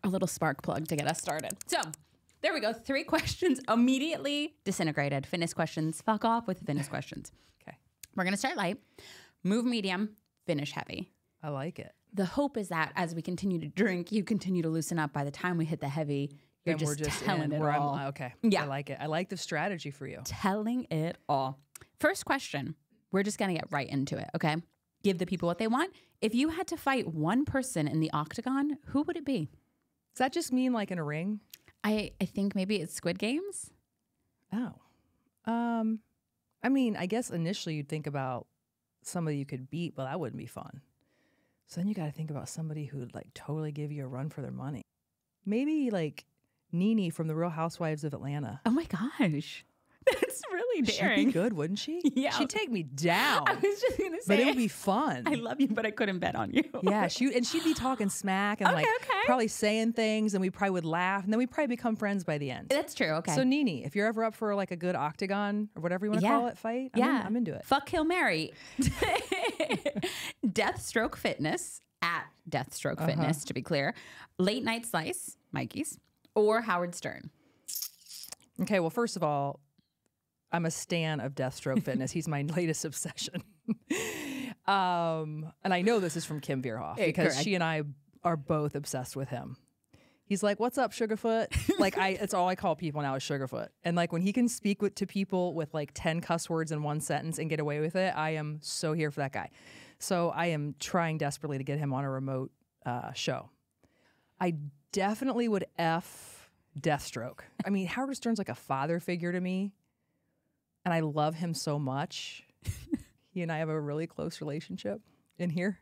a little spark plug to get us started. So there we go. 3 questions immediately disintegrated. Fitness questions. Fuck off with fitness questions. Okay. We're going to start light, move medium, finish heavy. I like it. The hope is that as we continue to drink, you continue to loosen up. By the time we hit the heavy, you're just telling it all. Okay. Yeah. I like it. I like the strategy for you. Telling it all. First question. We're just going to get right into it, okay? Give the people what they want. If you had to fight one person in the octagon, who would it be? Does that just mean like in a ring? I think maybe it's Squid Games. Oh. I mean, I guess initially you'd think about somebody you could beat, but that wouldn't be fun. So then you got to think about somebody who would like totally give you a run for their money. Maybe like Nene from The Real Housewives of Atlanta. Oh my gosh. That's really daring. She'd be good, wouldn't she? Yeah. She'd take me down. I was just going to say. But it would be fun. I love you, but I couldn't bet on you. Yeah, she'd be talking smack and probably saying things, and we probably would laugh, and then we'd probably become friends by the end. That's true. Okay. So Nene, if you're ever up for like a good octagon or whatever you want to call it, fight, I'm into it. Fuck Kill Mary. Deathstroke Fitness, at Deathstroke Fitness, to be clear. Late Night Slice, Mikey's, or Howard Stern. Okay, well, first of all, I'm a stan of Deathstroke Fitness. He's my latest obsession. And I know this is from Kim Bierhoff because she and I are both obsessed with him. He's like, "What's up, Sugarfoot?" Like it's all I call people now is Sugarfoot. And like when he can speak to people with like 10 cuss words in one sentence and get away with it, I am so here for that guy. So I am trying desperately to get him on a remote show. I definitely would F Deathstroke. I mean, Howard Stern's like a father figure to me. And I love him so much. He and I have a really close relationship in here.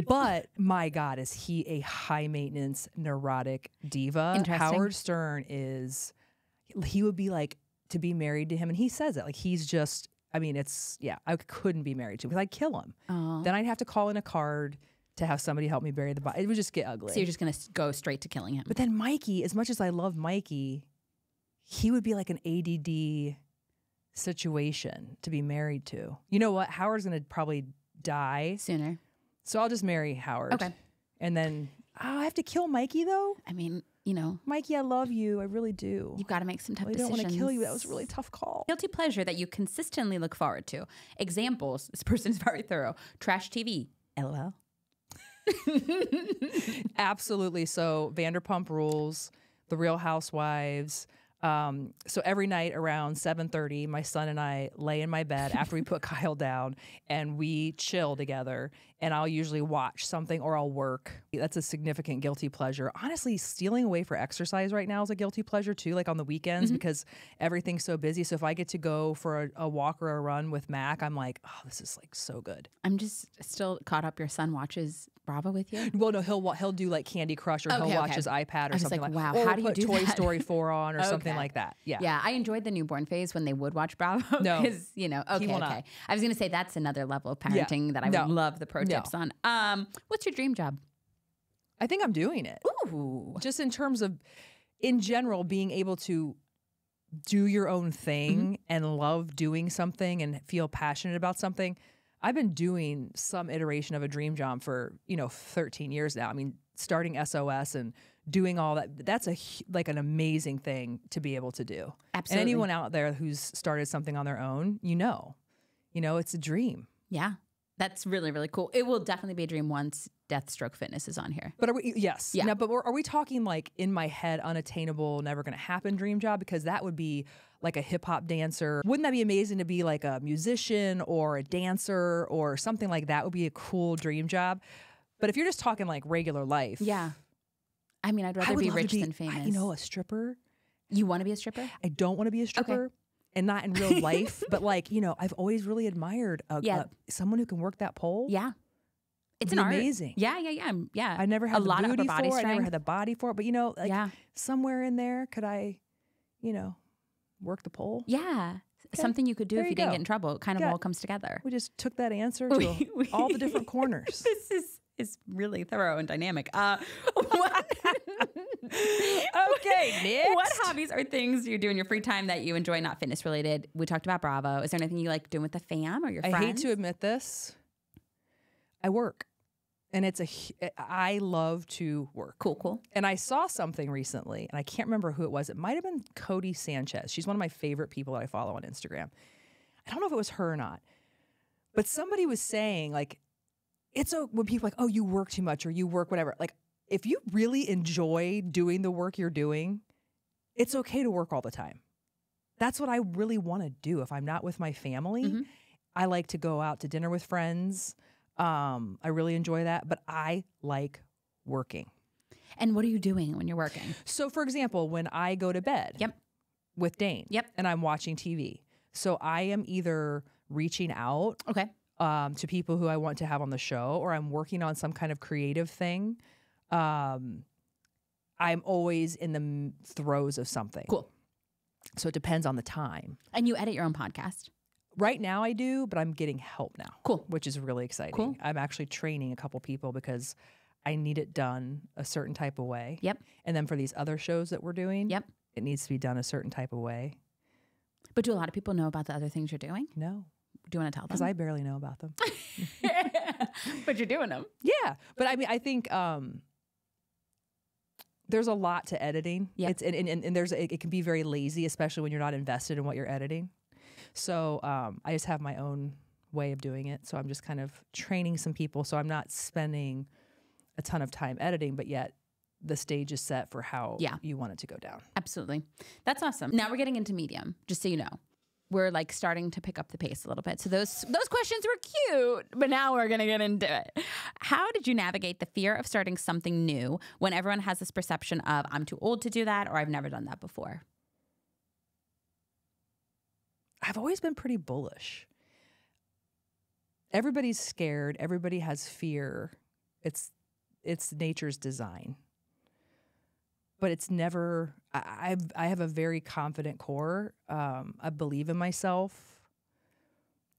But my God, is he a high maintenance, neurotic diva? Howard Stern he would be like to be married to him. And he says it like he's just, I mean, I couldn't be married to him because I'd kill him. Aww. Then I'd have to call in a card to have somebody help me bury the body. It would just get ugly. So you're just going to go straight to killing him. But then Mikey, as much as I love Mikey, he would be like an ADD situation to be married to. You know what? Howard's going to probably die sooner. So I'll just marry Howard. Okay. And then I have to kill Mikey though? I mean, you know. Mikey, I love you. I really do. You've got to make some tough decisions. I don't want to kill you. That was a really tough call. Guilty pleasure that you consistently look forward to. Examples. This person is very thorough. Trash TV. LOL. Absolutely. So Vanderpump Rules, The Real Housewives. So every night around 7:30, my son and I lay in my bed after we put Kyle down and we chill together, and I'll usually watch something or I'll work. That's a significant guilty pleasure. Honestly, stealing away for exercise right now is a guilty pleasure too, like on the weekends because everything's so busy. So if I get to go for a walk or a run with Mac, I'm like, oh, this is like so good. I'm just still caught up. Your son watches Bravo with you? Well, no, he'll do like Candy Crush or he'll watch his iPad or something like wow, or how do you put do Toy that? Story 4 on or something like that. Yeah. Yeah, I enjoyed the newborn phase when they would watch Bravo. No. Because, you know, okay. I was going to say that's another level of parenting that I would love the pro tips on. What's your dream job? I think I'm doing it. Ooh. Just in terms of, in general, being able to do your own thing and love doing something and feel passionate about something. I've been doing some iteration of a dream job for, 13 years now. I mean, starting SOS and doing all that, that's like an amazing thing to be able to do. Absolutely. And anyone out there who's started something on their own, it's a dream. Yeah. That's really, really cool. It will definitely be a dream once Deathstroke Fitness is on here. But yes. Yeah. Now, but are we talking like in my head, unattainable, never going to happen dream job? Because that would be like a hip hop dancer. Wouldn't that be amazing to be like a musician or a dancer or something like that would be a cool dream job. But if you're just talking like regular life. Yeah. I mean, I'd rather be rich than famous. A stripper. You want to be a stripper? I don't want to be a stripper. Okay. And not in real life, but like, I've always really admired someone who can work that pole. Yeah. It's an amazing. Yeah. Yeah. I never had a lot of body strength. I never had the body for it, but somewhere in there, could I, work the pole? Yeah. Okay. Something you could do if you didn't get in trouble. It kind of all comes togetger. We just took that answer to all the different corners. This is really thorough and dynamic. Okay, next. What hobbies or things you do in your free time that you enjoy, not fitness related? We talked about Bravo. Is there anything you like doing with the fam or your friends? I hate to admit this. I work. And I love to work. Cool. And I saw something recently, and I can't remember who it was. It might have been Cody Sanchez. She's one of my favorite people that I follow on Instagram. I don't know if it was her or not, but somebody was saying, like, when people are like, oh, you work too much or you work whatever. Like, if you really enjoy doing the work you're doing, it's okay to work all the time. That's what I really want to do. If I'm not with my family, I like to go out to dinner with friends. I really enjoy that, but I like working. And what are you doing when you're working? So, for example, when I go to bed with Dane and I'm watching TV, so I am either reaching out to people who I want to have on the show, or I'm working on some kind of creative thing. I'm always in the throes of something. Cool. So it depends on the time. And you edit your own podcast? Right now I do, but I'm getting help now. Cool. Which is really exciting. Cool. I'm actually training a couple people because I need it done a certain type of way. Yep. And then for these other shows that we're doing, it needs to be done a certain type of way. But do a lot of people know about the other things you're doing? No. Do you want to tell them? Because I barely know about them. But you're doing them. Yeah. But I mean, I think there's a lot to editing. Yep. And it can be very lazy, especially when you're not invested in what you're editing. So I just have my own way of doing it. So I'm just kind of training some people. So I'm not spending a ton of time editing, but yet the stage is set for how you want it to go down. Absolutely. That's awesome. Now we're getting into medium, just so you know. We're like starting to pick up the pace a little bit. So those questions were cute, but now we're going to get into it. How did you navigate the fear of starting something new when everyone has this perception of I'm too old to do that or I've never done that before? I've always been pretty bullish. Everybody's scared. Everybody has fear. It's nature's design. But it's never, I have a very confident core. I believe in myself.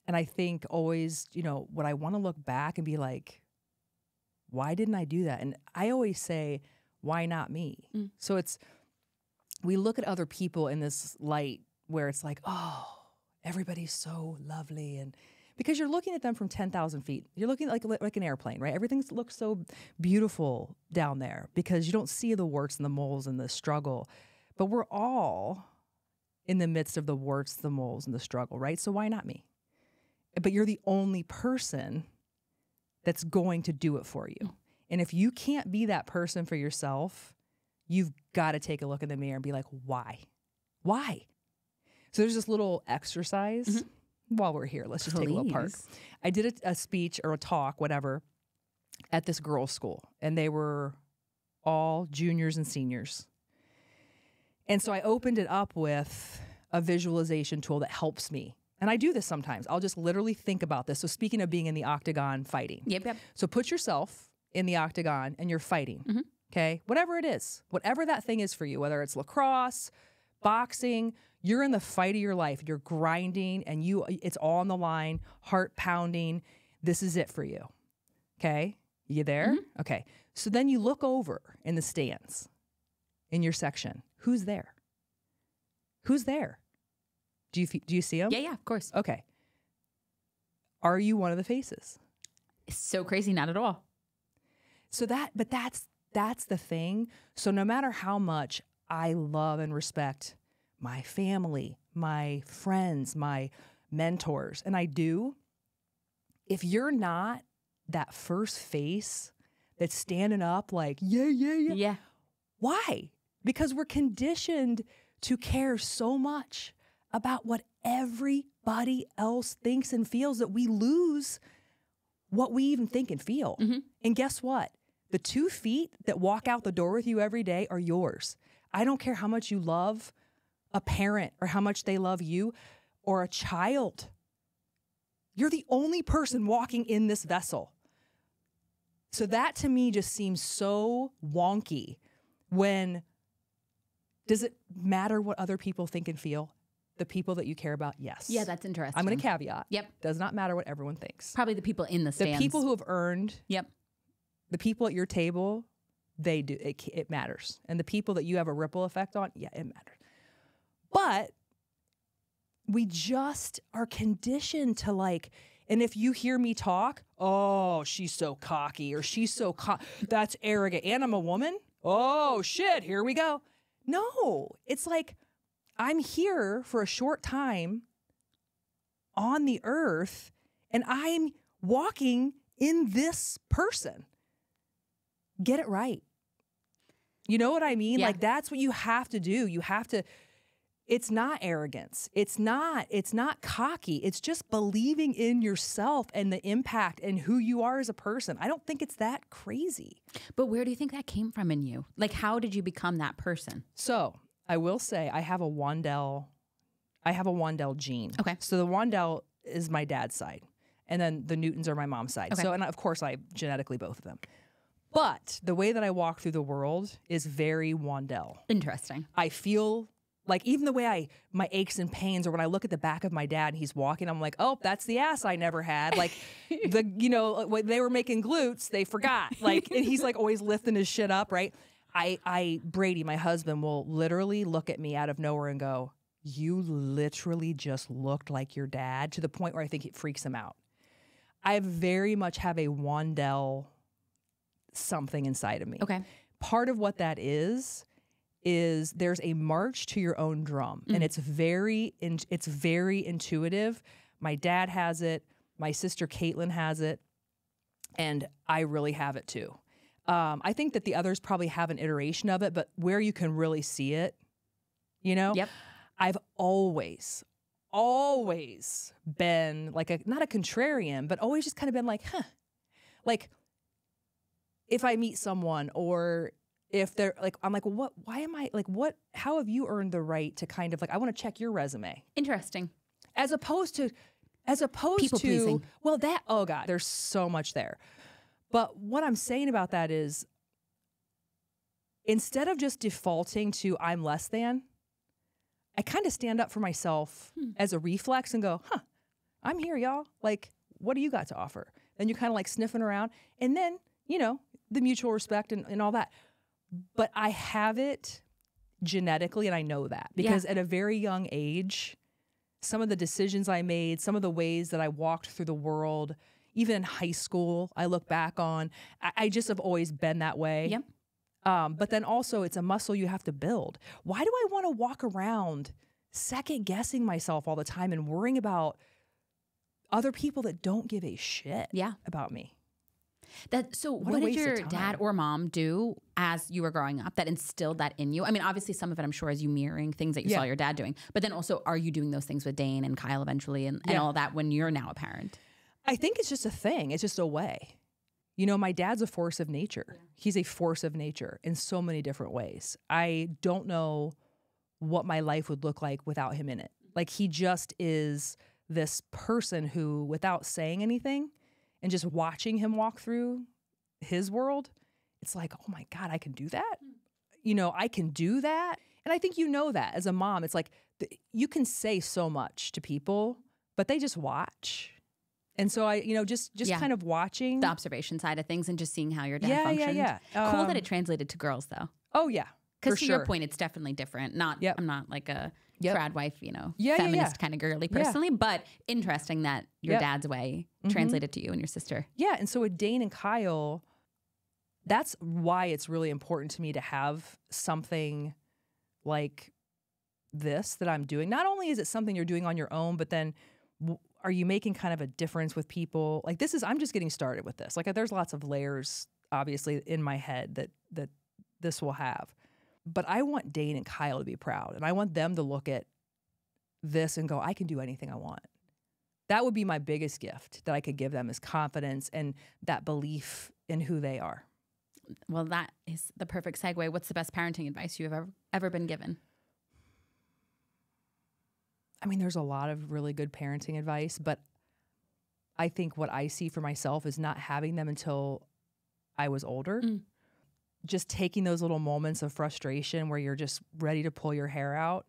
And I think always, when I want to look back and be like, why didn't I do that? And I always say, why not me? So we look at other people in this light where it's like, oh, everybody's so lovely. And because you're looking at them from 10,000 feet. You're looking like an airplane, right? Everything looks so beautiful down there because you don't see the warts and the moles and the struggle. But we're all in the midst of the warts, the moles, and the struggle, right? So why not me? But you're the only person that's going to do it for you. And if you can't be that person for yourself, you've got to take a look in the mirror and be like, why? Why? So there's this little exercise while we're here. Let's just take a little part. I did a speech or a talk, whatever, at this girls' school. And they were all juniors and seniors. And so I opened it up with a visualization tool that helps me. And I do this sometimes. I'll just literally think about this. So speaking of being in the octagon fighting. Yep. So put yourself in the octagon and you're fighting. Okay? Whatever it is. Whatever that thing is for you. Whether it's lacrosse, boxing, you're in the fight of your life. You're grinding and it's all on the line, heart pounding. This is it for you. Okay? You there? Okay. So then you look over in the stands in your section. Who's there? Who's there? Do you see them? Yeah, of course. Okay. Are you one of the faces? It's so crazy, not at all. So that's the thing. So no matter how much I love and respect my family, my friends, my mentors, and I do, if you're not that first face that's standing up like, yeah. Why? Because we're conditioned to care so much about what everybody else thinks and feels that we lose what we even think and feel. And guess what? The 2 feet that walk out the door with you every day are yours. I don't care how much you love a parent or how much they love you or a child. You're the only person walking in this vessel. So that to me just seems so wonky when, does it matter what other people think and feel? The people that you care about, yes. Yeah, that's interesting. I'm going to caveat. Yep. Does not matter what everyone thinks. Probably the people in the stands. The people who have earned. Yep. The people at your table, they do. It matters. And the people that you have a ripple effect on, yeah, it matters. But we just are conditioned to like, And if you hear me talk, oh, she's so cocky, or she's so that's arrogant. And I'm a woman? Oh, shit, here we go. No, it's like I'm here for a short time on the earth, and I'm walking in this person. Get it right. You know what I mean? Yeah. Like, that's what you have to do. You have to, it's not arrogance. It's not cocky. It's just believing in yourself and the impact and who you are as a person. I don't think it's that crazy. But where do you think that came from in you? Like, how did you become that person? So I will say I have a Wandel gene. Okay. So the Wandel is my dad's side, and then the Newtons are my mom's side. Okay. So, and of course I genetically both of them. But the way that I walk through the world is very Wandel. Interesting. I feel like even the way my aches and pains, or when I look at the back of my dad and he's walking, I'm like, oh, that's the ass I never had. Like when they were making glutes, they forgot. Like, and he's like always lifting his shit up, right? Brady, my husband, will literally look at me out of nowhere and go, you literally just looked like your dad, to the point where I think it freaks him out. I very much have a Wandel something inside of me. Okay. Part of what that is there's a march to your own drum, and it's very intuitive. My dad has it. My sister Caitlin has it, and I really have it too. I think that the others probably have an iteration of it, but where you can really see it, Yep. I've always been like not a contrarian, but always just kind of been like, huh, like, if I meet someone, or if they're like, I'm like, well, how have you earned the right to kind of like, I want to check your resume. Interesting. As opposed to, People pleasing. well, oh God, there's so much there. But what I'm saying about that is, instead of just defaulting to I'm less than, I kind of stand up for myself as a reflex and go, I'm here, y'all. Like, what do you got to offer? Then you're kind of like sniffing around, and then, the mutual respect and all that. But I have it genetically, and I know that because at a very young age, some of the decisions I made, some of the ways that I walked through the world, even in high school, I look back on, I just have always been that way. Yep. But then also it's a muscle you have to build. Why do I want to walk around second guessing myself all the time and worrying about other people that don't give a shit about me? What did your dad or mom do as you were growing up that instilled that in you? I mean, obviously some of it I'm sure is you mirroring things that you saw your dad doing, but then also are you doing those things with Dane and Kyle eventually and all that when you're now a parent? I think it's just a thing. It's just a way. My dad's a force of nature. Yeah. He's a force of nature in so many different ways. I don't know what my life would look like without him in it. Like, he just is this person who, without saying anything and just watching him walk through his world, it's like, oh my God, I can do that. I can do that. And I think that as a mom, it's like you can say so much to people, but they just watch. And so I, just kind of watching the observation side of things and just seeing how your dad functions. Yeah. Cool that it translated to girls though. Oh yeah. Because to your point, it's definitely different. I'm not like a trad wife, feminist kind of girly personally, but interesting that your dad's way translated to you and your sister. Yeah. And so with Dane and Kyle, that's why it's really important to me to have something like this that I'm doing. Not only is it something you're doing on your own, but then are you making kind of a difference with people? Like, I'm just getting started with this. Like, there's lots of layers, obviously, in my head that this will have. But I want Dane and Kyle to be proud, and I want them to look at this and go, I can do anything I want. That would be my biggest gift that I could give them, is confidence and that belief in who they are. Well, that is the perfect segue. What's the best parenting advice you have ever been given? I mean, there's a lot of really good parenting advice, but I think what I see for myself is not having them until I was older. Just taking those little moments of frustration where you're just ready to pull your hair out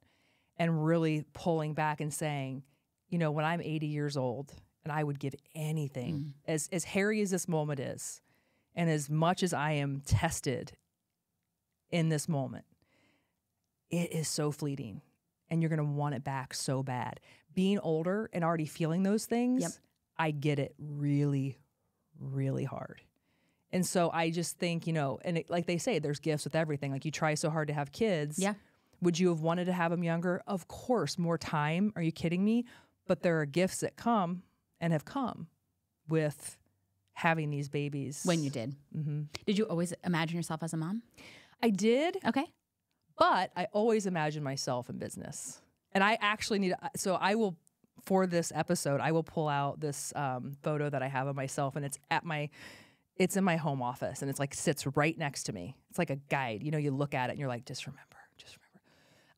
and really pulling back and saying, when I'm 80 years old and I would give anything, as hairy as this moment is, and as much as I am tested in this moment, it is so fleeting. And you're going to want it back so bad. Being older and already feeling those things, I get it really, really hard. And so I just think, you know, and like they say, there's gifts with everything. Like you try so hard to have kids. Yeah. Would you have wanted to have them younger? Of course, more time. Are you kidding me? But there are gifts that come and have come with having these babies. When you did. Mm-hmm. Did you always imagine yourself as a mom? I did. Okay. But I always imagined myself in business. And I actually need, so I will, for this episode, I will pull out this photo that I have of myself, and it's in my home office, and it's like sits right next to me. It's like a guide. You know, you look at it and you're like, just remember.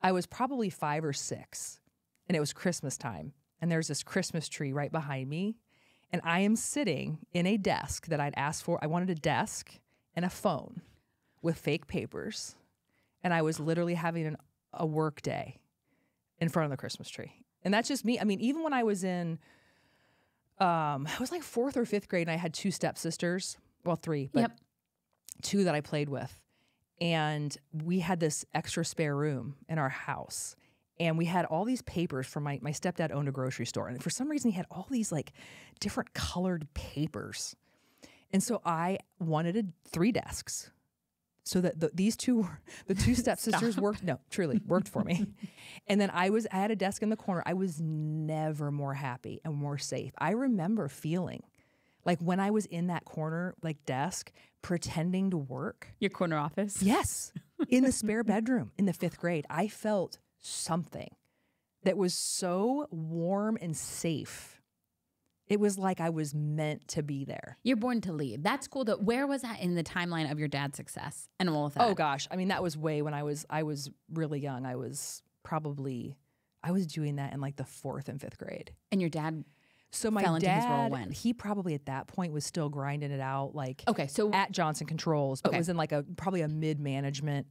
I was probably 5 or 6, and it was Christmas time, and there's this Christmas tree right behind me, and I am sitting in a desk that I'd asked for. I wanted a desk and a phone with fake papers, and I was literally having a work day in front of the Christmas tree. And that's just me. I mean, even when I was in, I was like 4th or 5th grade, and I had 2 stepsisters. Well, 3, but 2 that I played with. And we had this extra spare room in our house. And we had all these papers from my stepdad owned a grocery store. And for some reason, he had all these like different colored papers. And so I wanted 3 desks so that the 2 stepsisters worked for me. And then I had a desk in the corner. I was never more happy and more safe. I remember feeling like when I was in that corner, like desk, pretending to work. Your corner office? Yes. In the spare bedroom in the 5th grade, I felt something that was so warm and safe. It was like I was meant to be there. You're born to lead. That's cool. Though. Where was that in the timeline of your dad's success and all of that? Oh gosh. I mean, that was way when I was really young. I was doing that in like the 4th and 5th grade. And your dad So my fell into dad, his role when? He probably at that point was still grinding it out, like so at Johnson Controls, but was in like probably a mid-management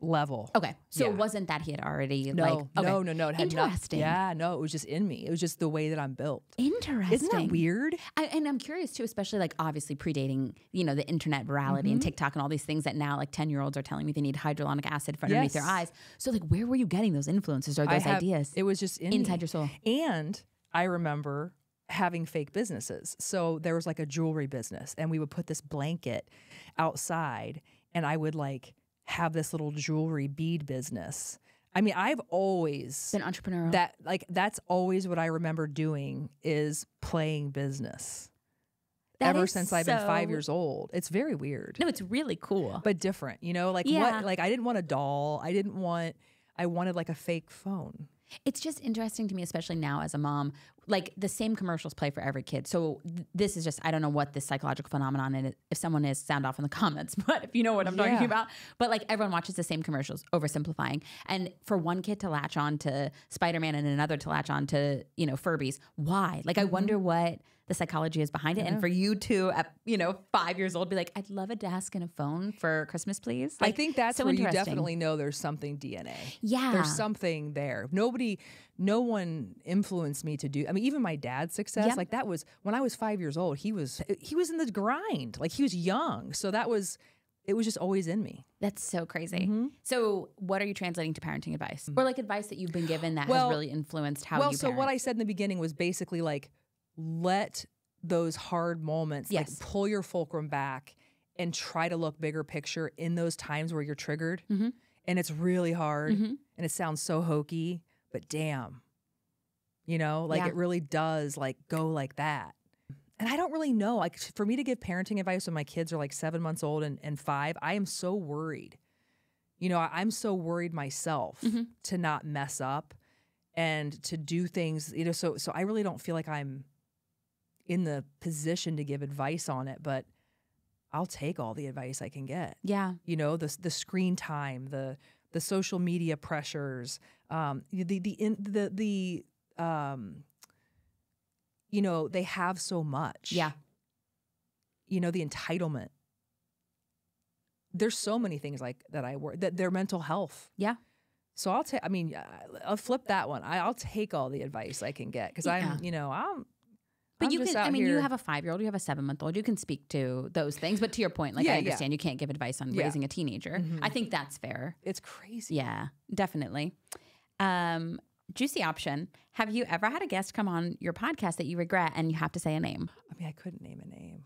level. Okay, so it wasn't that he had already no. It had interesting. No, it was just in me. It was just the way that I'm built. Interesting. Isn't that weird? And I'm curious too, especially like obviously predating, you know, the internet virality and TikTok and all these things that now like 10-year-olds are telling me they need hyaluronic acid for underneath their eyes. So like, where were you getting those influences or those ideas? It was just inside your soul. And I remember having fake businesses. So there was like a jewelry business, and we would put this blanket outside, and I would like have this little jewelry bead business. I mean, I've always been entrepreneurial. That's always what I remember doing, is playing business. Ever since I've been 5 years old. It's very weird. No, it's really cool. But different, you know? Like what, like I didn't want a doll. I wanted like a fake phone. It's just interesting to me, especially now as a mom, like the same commercials play for every kid. So this is just, I don't know what this psychological phenomenon is. If someone is, sound off in the comments, but if you know what I'm talking about. But like everyone watches the same commercials, oversimplifying. And for one kid to latch on to Spider-Man and another to latch on to, you know, Furbies, why? Like I wonder what the psychology is behind it. And for you to, at, 5 years old, be like, I'd love a desk and a phone for Christmas, please. Like, I think that's so where you definitely know there's something DNA. Yeah. There's something there. No one influenced me to do, I mean, even my dad's success, like that was, when I was 5 years old, he was in the grind. Like he was young. So it was just always in me. That's so crazy. So what are you translating to parenting advice? Or like advice that you've been given that has really influenced how you parent? Well, so what I said in the beginning was basically like, let those hard moments, like pull your fulcrum back and try to look bigger picture in those times where you're triggered. And it's really hard and it sounds so hokey, but damn, it really does like go like that. And I don't really know, like for me to give parenting advice when my kids are like 7 months old and 5, I am so worried. I'm so worried myself to not mess up and to do things, so I really don't feel like I'm in the position to give advice on it, but I'll take all the advice I can get. Yeah. The screen time, the social media pressures, they have so much. Yeah. The entitlement. There's so many things like that I worry, that their mental health. Yeah. So I'll flip that one. I'll take all the advice I can get because But you can, you have a 5-year-old, you have a 7-month-old, you can speak to those things. But to your point, like I understand you can't give advice on raising a teenager. I think that's fair. It's crazy. Yeah, definitely. Juicy option. Have you ever had a guest come on your podcast that you regret and you have to say a name? I mean, I couldn't name a name.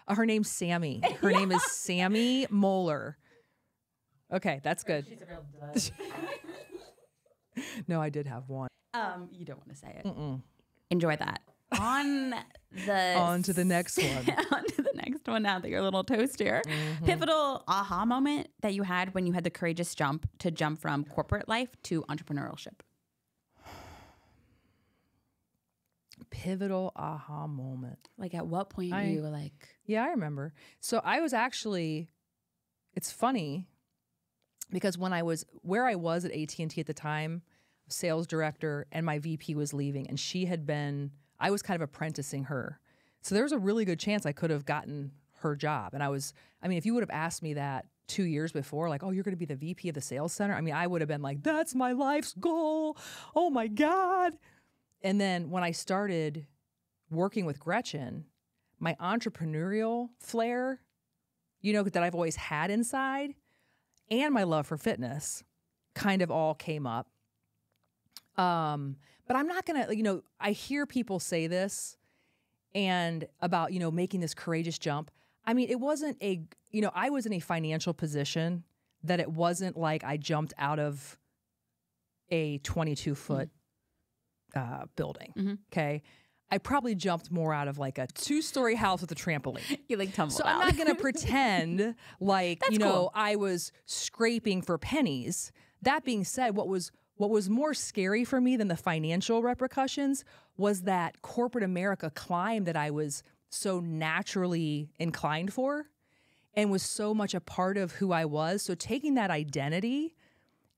Her name's Sammy. Her name is Sami Moeller. Okay, that's good. She's a real dud. No, I did have one. You don't want to say it. Enjoy that. On to the next one. On to the next one now that you're a little toastier. Pivotal aha moment that you had when you had the courageous jump from corporate life to entrepreneurship. Pivotal aha moment. Like at what point you were like... Yeah, I remember. So I was actually, it's funny because when I was where I was at AT&T at the time, sales director, and my VP was leaving, and I was kind of apprenticing her. So there was a really good chance I could have gotten her job. And if you would have asked me that 2 years before, like, oh, you're going to be the VP of the sales center. I mean, I would have been like, that's my life's goal. Oh my God. And then when I started working with Gretchen, my entrepreneurial flair, that I've always had inside, and my love for fitness kind of all came up. But I'm not going to, I hear people say this and about, making this courageous jump. I mean, it wasn't I was in a financial position that it wasn't like I jumped out of a 22-foot building. Okay. I probably jumped more out of like a 2-story house with a trampoline. You like tumbled out. I'm not going to pretend like, cool. I was scraping for pennies. That being said, what was more scary for me than the financial repercussions was that corporate America climb that I was so naturally inclined for and was so much a part of who I was. So taking that identity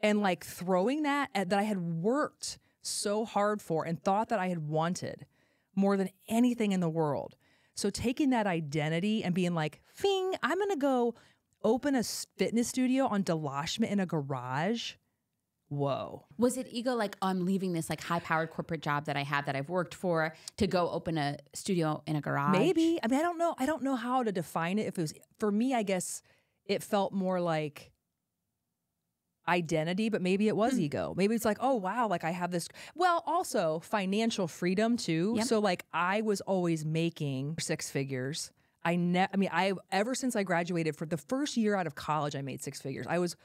and like throwing that I had worked so hard for and thought that I had wanted more than anything in the world. So taking that identity and being like, Fing, I'm going to go open a fitness studio on Delashma in a garage. Whoa. Was it ego like, I'm leaving this like high-powered corporate job that I have that I've worked for to go open a studio in a garage? Maybe. I mean, I don't know. I don't know how to define it. If it was, for me, I guess it felt more like identity, but maybe it was ego. Maybe it's like, oh, wow, like I have this. Well, also financial freedom too. Yep. So like I was always making 6 figures. Ever since I graduated, for the first year out of college, I made 6 figures. I was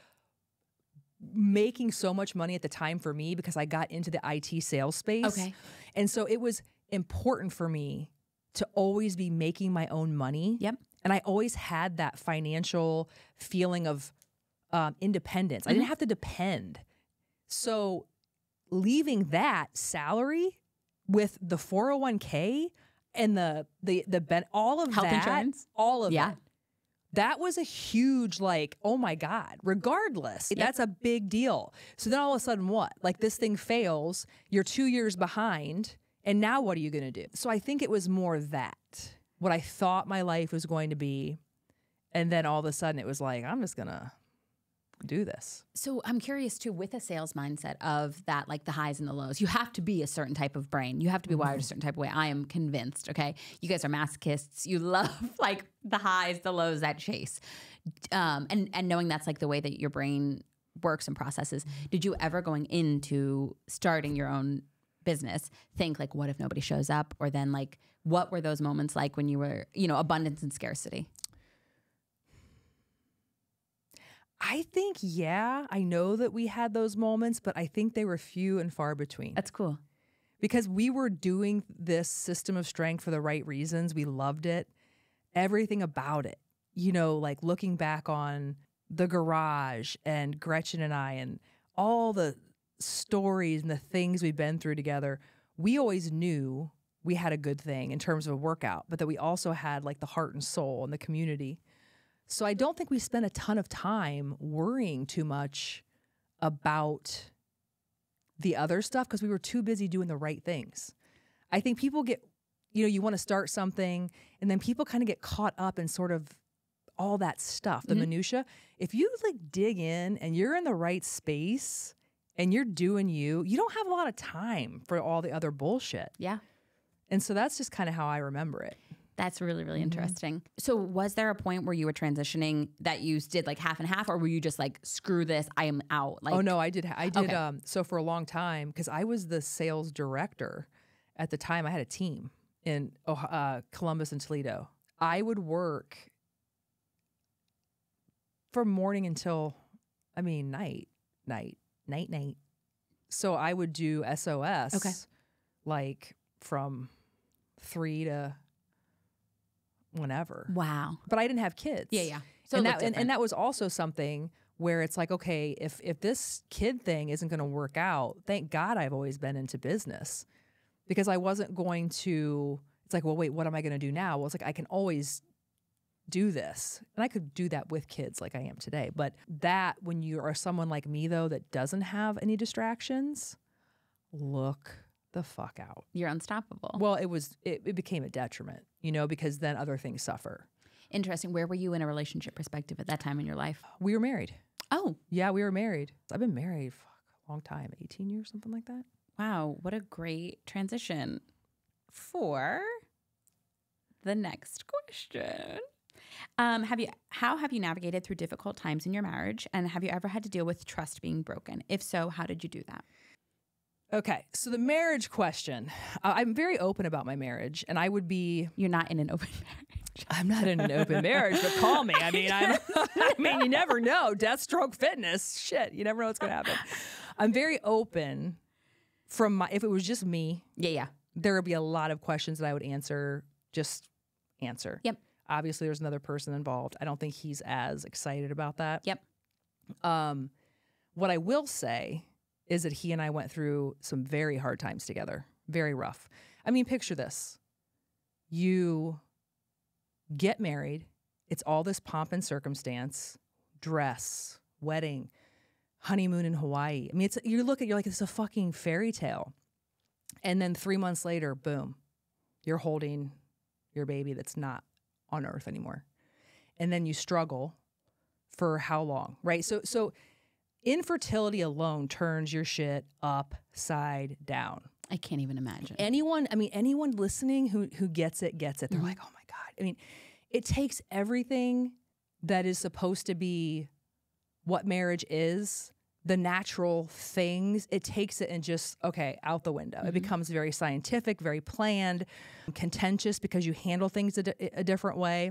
making so much money at the time for me because I got into the IT sales space. Okay. And so it was important for me to always be making my own money. Yep. And I always had that financial feeling of independence. I didn't have to depend. So leaving that salary with the 401k and all of health that, insurance, all of that was a huge, like, oh my God, regardless, that's a big deal. So then all of a sudden what? Like this thing fails, you're 2 years behind, and now what are you going to do? So I think it was more that, what I thought my life was going to be, and then all of a sudden it was like, I'm just going to do this. So I'm curious too, with a sales mindset of that, like the highs and the lows, you have to be a certain type of brain. You have to be wired a certain type of way. I am convinced. Okay. You guys are masochists. You love like the highs, the lows, that chase. And knowing that's like the way that your brain works and processes. Did you ever, going into starting your own business, think like, what if nobody shows up? Or then like, what were those moments like when you were, abundance and scarcity? I think, I know that we had those moments, but I think they were few and far between. That's cool. Because we were doing this system of strength for the right reasons. We loved it. Everything about it. Like looking back on the garage and Gretchen and I and all the stories and the things we've been through together, we always knew we had a good thing in terms of a workout, but that we also had like the heart and soul and the community. So I don't think we spent a ton of time worrying too much about the other stuff because we were too busy doing the right things. I think people get, you want to start something and then people kind of get caught up in sort of all that stuff, the minutia. If you like dig in and you're in the right space and you're doing you don't have a lot of time for all the other bullshit. Yeah. And so that's just kind of how I remember it. That's really, really interesting. So was there a point where you were transitioning that you did like half and half, or were you just like, screw this, I am out? Like, oh no, I did. Okay. So for a long time, because I was the sales director at the time, I had a team in Columbus and Toledo. I would work from morning until, night. So I would do SOS, like from 3 to whenever. Wow. But I didn't have kids. Yeah. So and that was also something where it's like, okay, if this kid thing isn't going to work out, thank God I've always been into business, because I wasn't going to, it's like, well, wait, what am I going to do now? Well, it's like, I can always do this. And I could do that with kids like I am today. But that, when you are someone like me, though, that doesn't have any distractions, look the fuck out. You're unstoppable. Well, it became a detriment, because then other things suffer. Interesting. Where were you in a relationship perspective at that time in your life? We were married. Oh. Yeah, we were married. I've been married for a long time, 18 years, something like that. Wow, what a great transition for the next question. How have you navigated through difficult times in your marriage, and have you ever had to deal with trust being broken? If so, how did you do that? Okay, so the marriage question. I'm very open about my marriage, and I would be... You're not in an open marriage. I'm not in an open marriage, but call me. You never know. Deathstroke fitness. Shit, you never know what's going to happen. I'm very open if it was just me. Yeah. There would be a lot of questions that I would answer. Yep. Obviously, there's another person involved. I don't think he's as excited about that. Yep. What I will say is that he and I went through some very hard times together. Very rough. Picture this. You get married. It's all this pomp and circumstance, dress, wedding, honeymoon in Hawaii. You're like, it's a fucking fairy tale. And then 3 months later, boom, you're holding your baby that's not on earth anymore. And then you struggle for how long, right? So infertility alone turns your shit upside down. I can't even imagine. Anyone listening who gets it. They're like, oh my God. It takes everything that is supposed to be what marriage is, the natural things, it takes it and just, out the window. It becomes very scientific, very planned, contentious because you handle things a different way.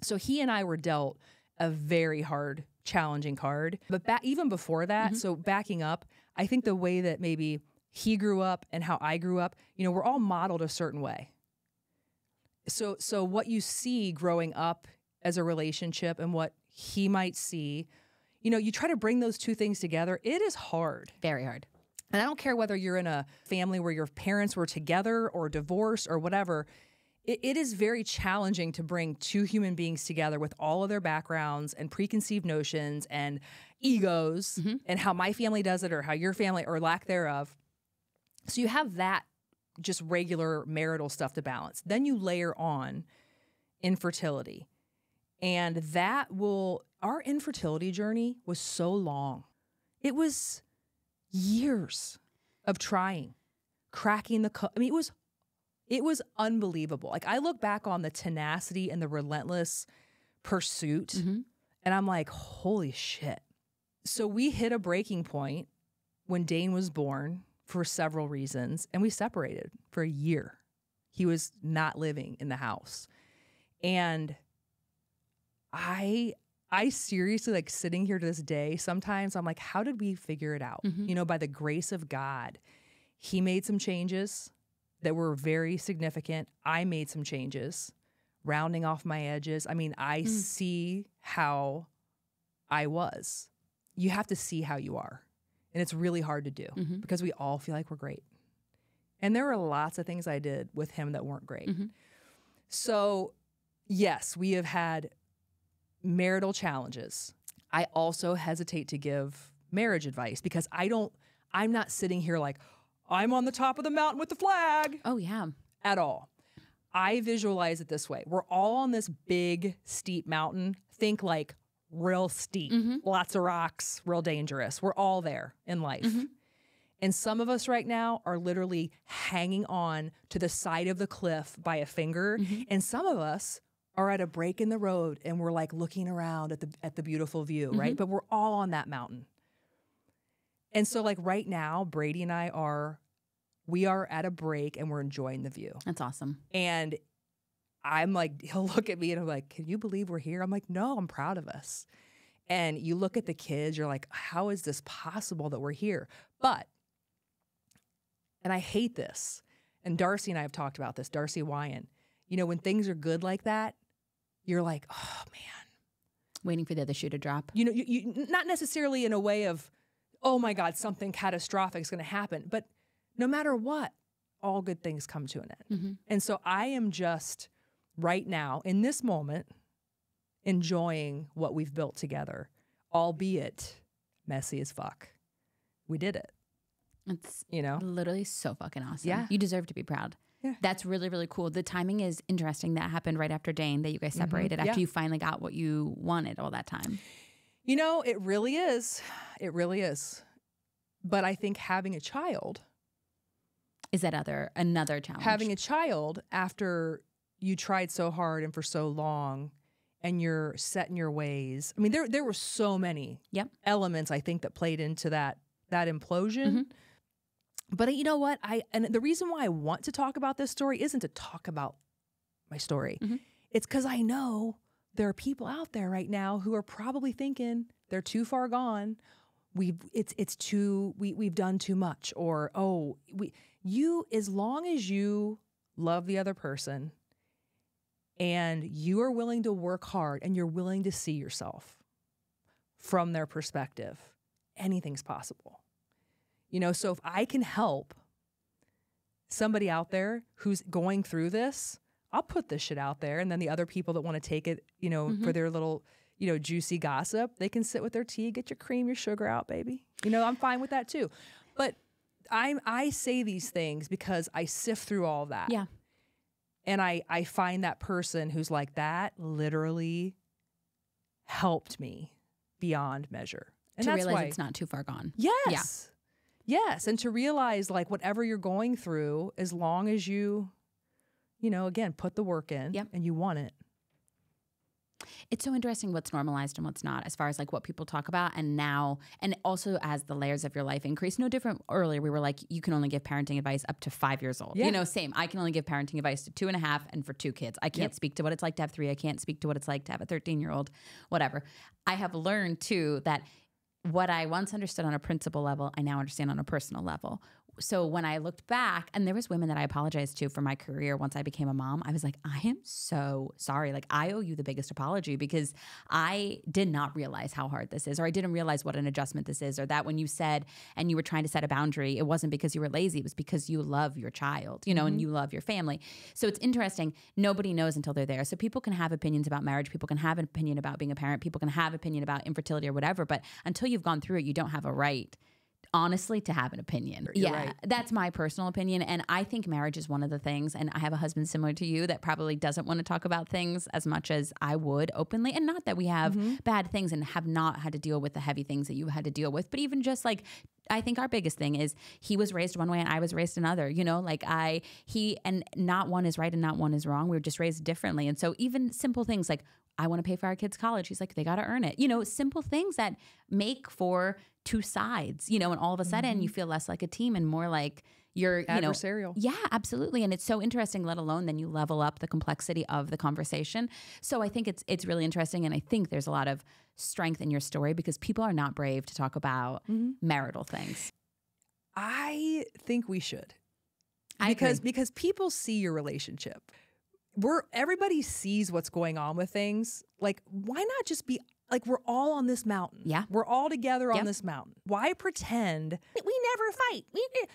So he and I were dealt a very hard, challenging card. But even before that, so backing up, I think the way that maybe he grew up and how I grew up, we're all modeled a certain way. So what you see growing up as a relationship and what he might see, you try to bring those two things together. It is hard. Very hard. And I don't care whether you're in a family where your parents were together or divorced or whatever. It is very challenging to bring two human beings together with all of their backgrounds and preconceived notions and egos and how my family does it or how your family or lack thereof. So you have that just regular marital stuff to balance. Then you layer on infertility. And our infertility journey was so long. It was years of trying, cracking the code. It was unbelievable. Like, I look back on the tenacity and the relentless pursuit, and I'm like, holy shit. So we hit a breaking point when Dane was born for several reasons, and we separated for a year. He was not living in the house. And I seriously, like, sitting here to this day, sometimes I'm like, how did we figure it out? By the grace of God, he made some changes that were very significant. I made some changes, rounding off my edges. I see how I was. You have to see how you are. And it's really hard to do because we all feel like we're great. And there were lots of things I did with him that weren't great. So, yes, we have had marital challenges. I also hesitate to give marriage advice because I'm not sitting here like, I'm on the top of the mountain with the flag. Oh, yeah. At all. I visualize it this way. We're all on this big, steep mountain. Think like real steep, lots of rocks, real dangerous. We're all there in life. And some of us right now are literally hanging on to the side of the cliff by a finger. And some of us are at a break in the road and we're like looking around at the beautiful view, right? But we're all on that mountain. And so like right now, Brady and I we are at a break and we're enjoying the view. That's awesome. And I'm like, he'll look at me and I'm like, can you believe we're here? I'm like, no, I'm proud of us. And you look at the kids, you're like, how is this possible that we're here? But, and I hate this, and Darcy and I have talked about this, Darcy Wyan, you know, when things are good like that, you're like, oh man. Waiting for the other shoe to drop. You know, you not necessarily in a way of, oh my God, something catastrophic is going to happen. But no matter what, all good things come to an end. And so I am just right now in this moment enjoying what we've built together, albeit messy as fuck. We did it. It's, you know, literally so fucking awesome. Yeah. You deserve to be proud. Yeah. That's really, really cool. The timing is interesting. That happened right after Dane, that you guys separated, after you finally got what you wanted all that time. You know, it really is. It really is. But I think having a child is that another challenge. Having a child after you tried so hard and for so long and you're set in your ways. I mean, there were so many elements, I think, that played into that implosion. But you know what? And the reason why I want to talk about this story isn't to talk about my story. It's because I know there are people out there right now who are probably thinking they're too far gone. We've done too much, or as long as you love the other person and you are willing to work hard and you're willing to see yourself from their perspective, anything's possible. You know, so if I can help somebody out there who's going through this, I'll put this shit out there. And then the other people that want to take it, you know, for their little, you know, juicy gossip, they can sit with their tea, get your cream, your sugar out, baby. You know, I'm fine with that too. But I say these things because I sift through all of that. Yeah. And I find that person who's like that literally helped me beyond measure. And to realize it's not too far gone. Yes. Yeah. Yes. And to realize like whatever you're going through, as long as you know, again, put the work in and you want it. It's so interesting what's normalized and what's not, as far as like what people talk about. And now, and also as the layers of your life increase, no different. Earlier, we were like, you can only give parenting advice up to 5 years old. You know, same. I can only give parenting advice to 2.5 and for 2 kids. I can't speak to what it's like to have 3. I can't speak to what it's like to have a 13-year-old, whatever. I have learned too that what I once understood on a principle level, I now understand on a personal level. So when I looked back, and there was women that I apologized to for my career once I became a mom, I was like, I am so sorry. Like, I owe you the biggest apology because I did not realize how hard this is, or I didn't realize what an adjustment this is, or that when you said and you were trying to set a boundary, it wasn't because you were lazy. It was because you love your child, you know, and you love your family. So it's interesting. Nobody knows until they're there. So people can have opinions about marriage. People can have an opinion about being a parent. People can have opinion about infertility or whatever. But until you've gone through it, you don't have a right, honestly, to have an opinion. You're right. That's my personal opinion. And I think marriage is one of the things, and I have a husband similar to you that probably doesn't want to talk about things as much as I would openly. And not that we have bad things and have not had to deal with the heavy things that you had to deal with, but even just like, I think our biggest thing is he was raised one way and I was raised another, you know, like and not one is right and not one is wrong. We were just raised differently. And so even simple things like, I want to pay for our kids' college. He's like, they got to earn it. You know, simple things that make for 2 sides, you know, and all of a sudden you feel less like a team and more like you're, adversarial. Yeah, absolutely. And it's so interesting, let alone then you level up the complexity of the conversation. So I think it's really interesting. And I think there's a lot of strength in your story because people are not brave to talk about marital things. I think we should. Because people see your relationship. Everybody sees what's going on with things. Like, why not just be like, we're all on this mountain. Yeah. We're all together on this mountain. Why pretend we never fight?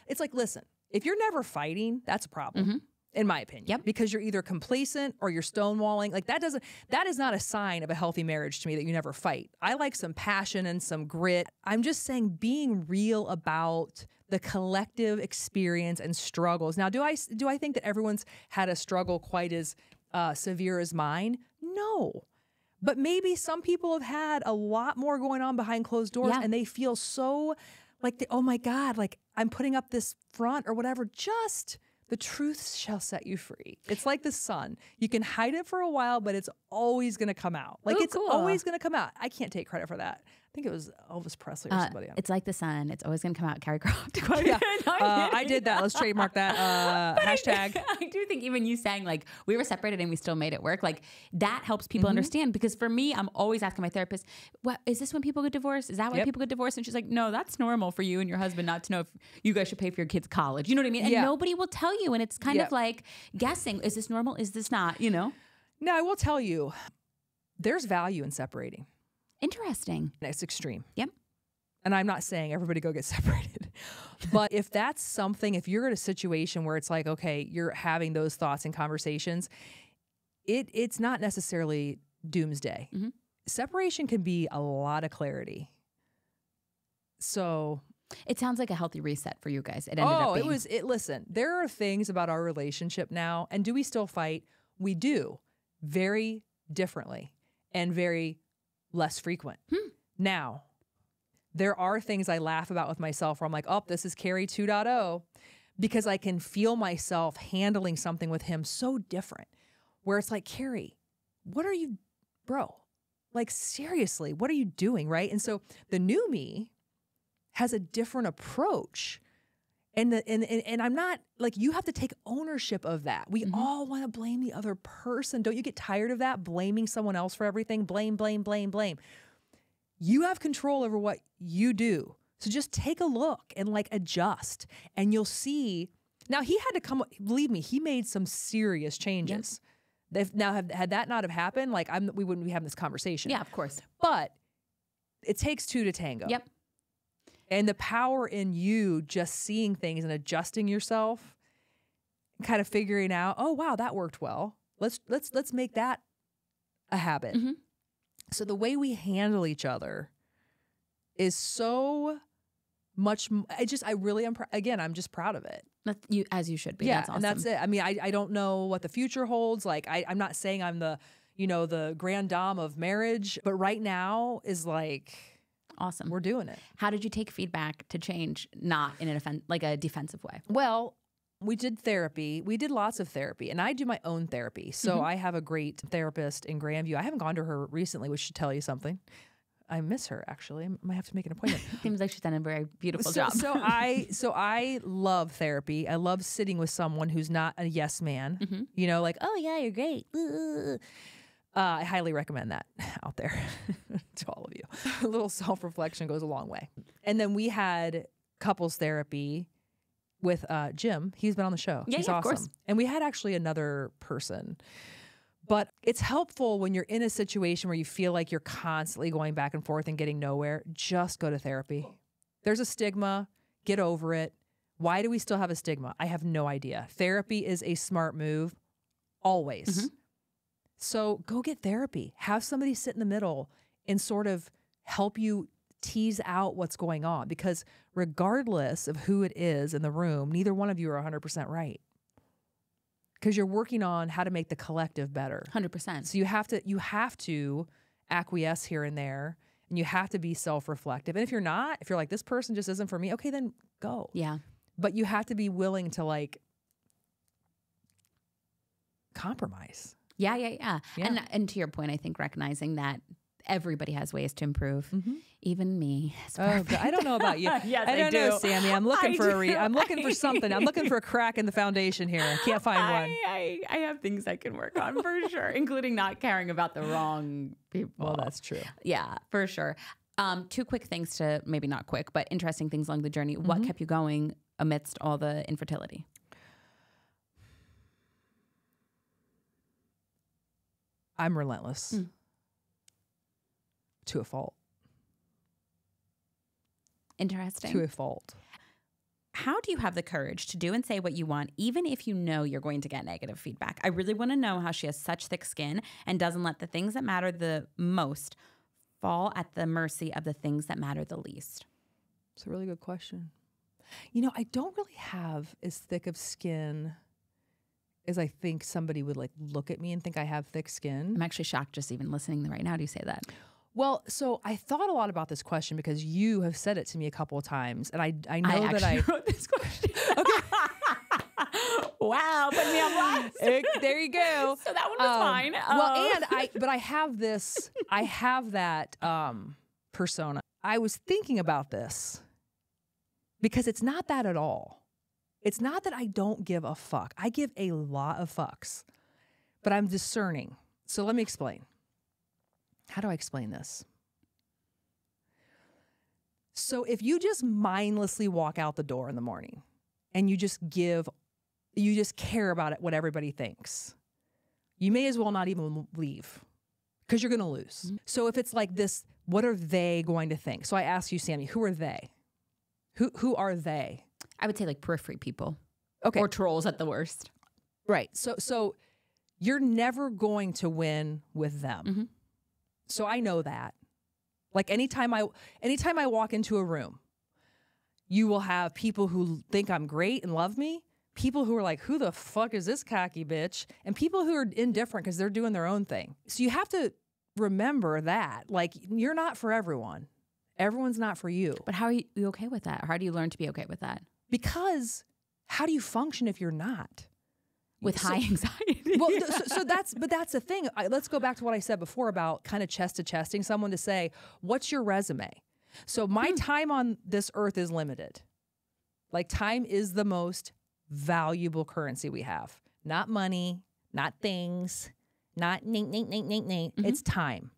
It's like, listen, if you're never fighting, that's a problem, in my opinion. Because you're either complacent or you're stonewalling. Like, that is not a sign of a healthy marriage to me that you never fight. I like some passion and some grit. I'm just saying being real about the collective experience and struggles. Now, do I think that everyone's had a struggle quite as severe as mine? No. But maybe some people have had a lot more going on behind closed doors and they feel so like, oh my God, like I'm putting up this front or whatever, just the truth shall set you free. It's like the sun. You can hide it for a while, but it's always going to come out. Like it's always going to come out. I can't take credit for that. I think it was Elvis Presley or somebody. It's like the sun. It's always going to come out. Keri Croft. Yeah. I did that. Let's trademark that. Hashtag. I do think even you saying like we were separated and we still made it work, like that helps people understand. Because for me, I'm always asking my therapist, "What is this when people get divorced? Is that why people get divorced?" And she's like, "No, that's normal for you and your husband not to know if you guys should pay for your kids' college." You know what I mean? And nobody will tell you. And it's kind of like guessing: is this normal? Is this not? You know? No, I will tell you. There's value in separating. Interesting. It's extreme. Yep. And I'm not saying everybody go get separated. But if that's something, if you're in a situation where it's like, okay, you're having those thoughts and conversations, it's not necessarily doomsday. Separation can be a lot of clarity. So it sounds like a healthy reset for you guys. It ended up being. Listen, there are things about our relationship now, and do we still fight? We do, very differently and very less frequent. Now, there are things I laugh about with myself where I'm like, oh, this is Keri 2.0, because I can feel myself handling something with him so different, where it's like, Keri, what are you, bro? Like, seriously, what are you doing, right? And so the new me has a different approach. And I'm not, like, you have to take ownership of that. We all want to blame the other person. Don't you get tired of that? Blaming someone else for everything? Blame, blame, blame, blame. You have control over what you do. So just take a look and like adjust and you'll see. Now he had to come, believe me, he made some serious changes. Had that not have happened, like we wouldn't be having this conversation. Yeah, of course. But it takes two to tango. Yep. And the power in you just seeing things and adjusting yourself, kind of figuring out, oh wow, that worked well. Let's make that a habit. So the way we handle each other is so much. I really am. Again, I'm just proud of it. As you should be. Yeah, that's awesome. And that's it. I mean, I don't know what the future holds. Like I'm not saying I'm the grand dame of marriage, but right now is like. Awesome. We're doing it. How did you take feedback to change, not in a defensive way? Well, we did therapy. We did lots of therapy, and I do my own therapy. So I have a great therapist in Grandview. I haven't gone to her recently, which should tell you something. I miss her, actually. I might have to make an appointment. Seems like she's done a very beautiful job. So I love therapy. I love sitting with someone who's not a yes man. You know, like, oh yeah, you're great. I highly recommend that out there to all of you. A little self-reflection goes a long way. And then we had couples therapy with Jim. He's been on the show. Yeah, He's yeah, awesome. Of course. And we had actually another person. But it's helpful when you're in a situation where you feel like you're constantly going back and forth and getting nowhere. Just go to therapy. There's a stigma. Get over it. Why do we still have a stigma? I have no idea. Therapy is a smart move. Always. So go get therapy. Have somebody sit in the middle and sort of help you tease out what's going on. Because regardless of who it is in the room, neither one of you are 100% right. Because you're working on how to make the collective better. 100%. So you have to acquiesce here and there, and you have to be self-reflective. And if you're not, if you're like, this person just isn't for me, okay, then go. Yeah. But you have to be willing to like compromise. Yeah. And to your point, I think recognizing that everybody has ways to improve, even me. Oh, God. I don't know about you. Yes, I don't know, Sammy. I'm looking I'm looking for something. I'm looking for a crack in the foundation here. I can't find one. I have things I can work on for sure, including not caring about the wrong people. Well, that's true. Yeah, for sure. Two quick things to, maybe not quick, but interesting things along the journey. What kept you going amidst all the infertility? I'm relentless. To a fault. Interesting. To a fault. How do you have the courage to do and say what you want, even if you know you're going to get negative feedback? I really want to know how she has such thick skin and doesn't let the things that matter the most fall at the mercy of the things that matter the least. It's a really good question. You know, I don't really have as thick of skin as I think somebody would like look at me and think I have thick skin. I'm actually shocked just even listening right now. Do you say that? Well, so I thought a lot about this question because you have said it to me a couple of times, and I know I that I wrote this question. Okay. Wow, put me on blast. There you go. So that one was fine. Well, but I have this. I have that persona. I was thinking about this because it's not that at all. It's not that I don't give a fuck. I give a lot of fucks, but I'm discerning. So let me explain. How do I explain this? So if you just mindlessly walk out the door in the morning and you just care about it, what everybody thinks, you may as well not even leave because you're going to lose. Mm-hmm. So if it's like this, what are they going to think? So I ask you, Sami, who are they? Who are they? I would say like periphery people. Okay. Or trolls at the worst. Right. So you're never going to win with them. Mm-hmm. So I know that. Like anytime I walk into a room, you will have people who think I'm great and love me, people who are like, who the fuck is this cocky bitch? And people who are indifferent because they're doing their own thing. So you have to remember that. Like, you're not for everyone. Everyone's not for you. But how are you okay with that? How do you learn to be okay with that? Because how do you function if you're not? With high anxiety. Well, that's the thing. Let's go back to what I said before about kind of chest to chesting someone to say, what's your resume? So my time on this earth is limited. Like, time is the most valuable currency we have. Not money, not things, not nink. Mm-hmm. It's time.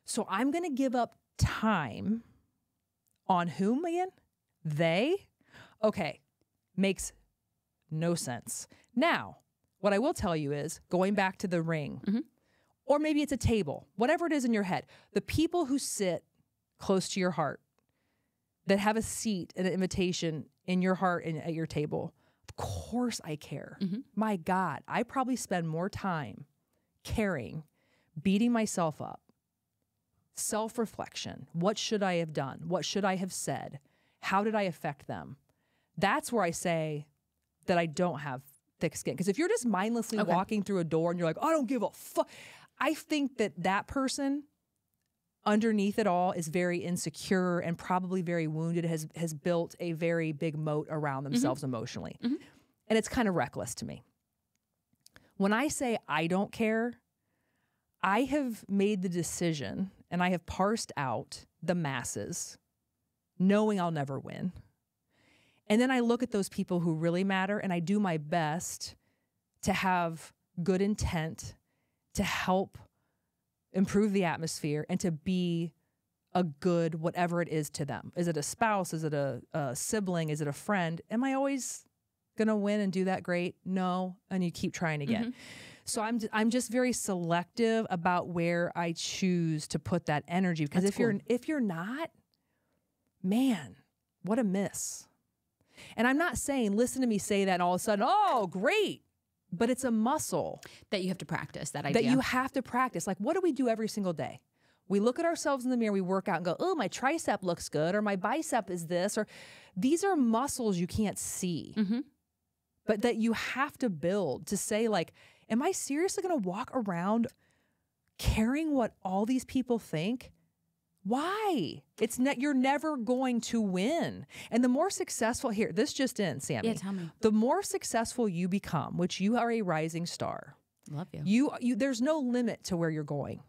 So I'm going to give up time on whom again? They? Okay. Makes no sense. Now, what I will tell you is, going back to the ring, mm-hmm. or maybe it's a table, whatever it is in your head, the people who sit close to your heart, that have a seat and an invitation in your heart and at your table, of course I care. Mm-hmm. My God, I probably spend more time caring, beating myself up, self-reflection. What should I have done? What should I have said? How did I affect them? That's where I say that I don't have thick skin. Because if you're just mindlessly walking through a door and you're like, I don't give a fuck, I think that person underneath it all is very insecure and probably very wounded, has built a very big moat around themselves mm-hmm. emotionally. Mm-hmm. And it's kind of reckless to me. When I say I don't care, I have made the decision and I have parsed out the masses, knowing I'll never win. And then I look at those people who really matter and I do my best to have good intent, to help improve the atmosphere and to be a good whatever it is to them. Is it a spouse? Is it a sibling? Is it a friend? Am I always going to win and do that great? No. And you keep trying again. Mm-hmm. So I'm just very selective about where I choose to put that energy, because if you're not, man, what a miss. And I'm not saying, listen to me say that and all of a sudden, oh, great. But it's a muscle. That you have to practice, that idea. That you have to practice. Like, what do we do every single day? We look at ourselves in the mirror, we work out and go, oh, my tricep looks good, or my bicep is this, or these are muscles you can't see. Mm-hmm. But that you have to build to say, like, am I seriously going to walk around caring what all these people think? Why? You're never going to win. And the more successful, here, this just in, Sami. Yeah, tell me. The more successful you become, which you are a rising star. Love you. You there's no limit to where you're going.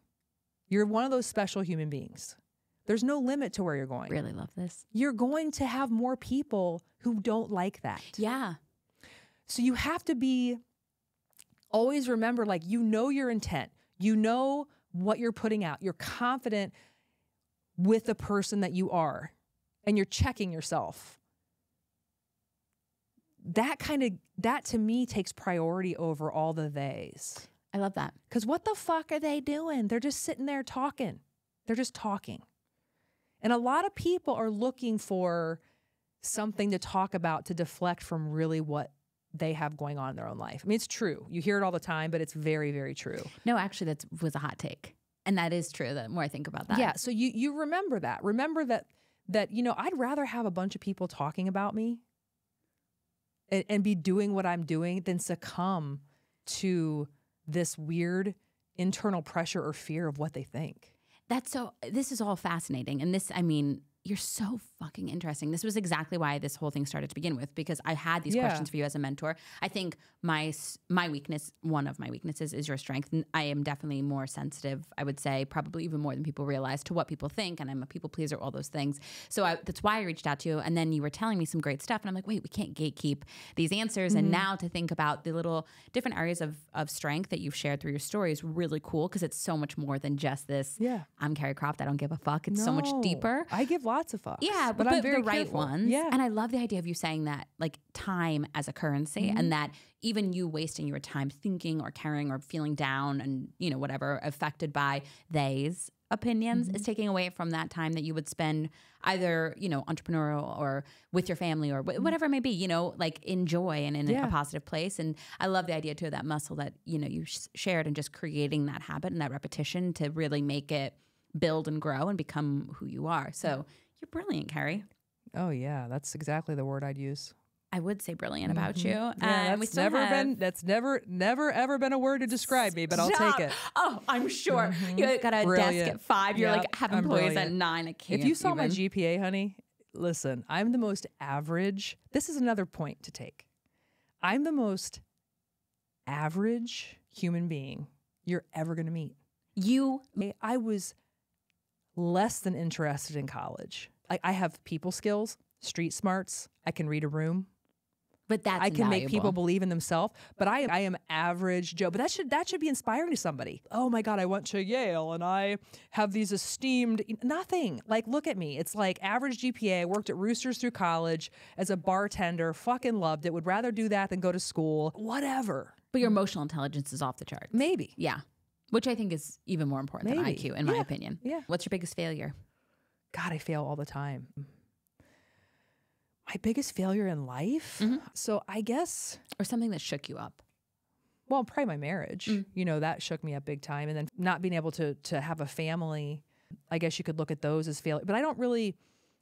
You're one of those special human beings. There's no limit to where you're going. Really love this. You're going to have more people who don't like that. Yeah. So you have to always remember, like, you know your intent. You know what you're putting out. You're confident with the person that you are, and you're checking yourself. That to me takes priority over all the theys. I love that. Because what the fuck are they doing? They're just sitting there talking. They're just talking. And a lot of people are looking for something to talk about to deflect from really what they have going on in their own life. I mean, it's true. You hear it all the time, but it's very, very true. No, actually, that was a hot take. And that is true, the more I think about that. Yeah, so you remember that. Remember that I'd rather have a bunch of people talking about me and be doing what I'm doing than succumb to this weird internal pressure or fear of what they think. This is all fascinating. And this, I mean, you're so fucking interesting. This was exactly why this whole thing started to begin with, because I had these questions for you as a mentor. I think my weakness, one of my weaknesses, is your strength. And I am definitely more sensitive, I would say, probably even more than people realize, to what people think. And I'm a people pleaser, all those things. So that's why I reached out to you. And then you were telling me some great stuff. And I'm like, wait, we can't gatekeep these answers. And now to think about the little different areas of strength that you've shared through your story is really cool, because it's so much more than just this, I'm Keri Croft, I don't give a fuck. It's so much deeper. I give lots of fucks. Yeah, but I'm very the right ones. Yeah. And I love the idea of you saying that, like, time as a currency, and that even you wasting your time thinking or caring or feeling down and, you know, whatever, affected by they's opinions is taking away from that time that you would spend either, you know, entrepreneurial or with your family or whatever it may be, you know, like in joy and in a positive place. And I love the idea too of that muscle that, you know, you shared, and just creating that habit and that repetition to really make it build and grow and become who you are. So you're brilliant, Keri. Oh yeah, that's exactly the word I'd use. I would say brilliant about you. Yeah, that's never ever been a word to describe me, but I'll take it. Oh, I'm sure. You got a desk at 5. You're like have employees at 9. I can't. If you saw my GPA, honey, listen, I'm the most average. This is another point to take. I'm the most average human being you're ever going to meet. I was less than interested in college. I have people skills, street smarts. I can read a room. But that's I can make people believe in themselves. But I am average Joe. But that should be inspiring to somebody. Oh my God, I went to Yale and I have these esteemed nothing. Like, look at me. It's like average GPA. Worked at Roosters through college as a bartender. Fucking loved it. Would rather do that than go to school. Whatever. But your emotional intelligence is off the charts. Maybe. Yeah. Which I think is even more important than IQ, in my opinion. Yeah. What's your biggest failure? God, I fail all the time. My biggest failure in life? So I guess... Or something that shook you up. Well, probably my marriage. You know, that shook me up big time. And then not being able to have a family, I guess you could look at those as failure. But I don't really...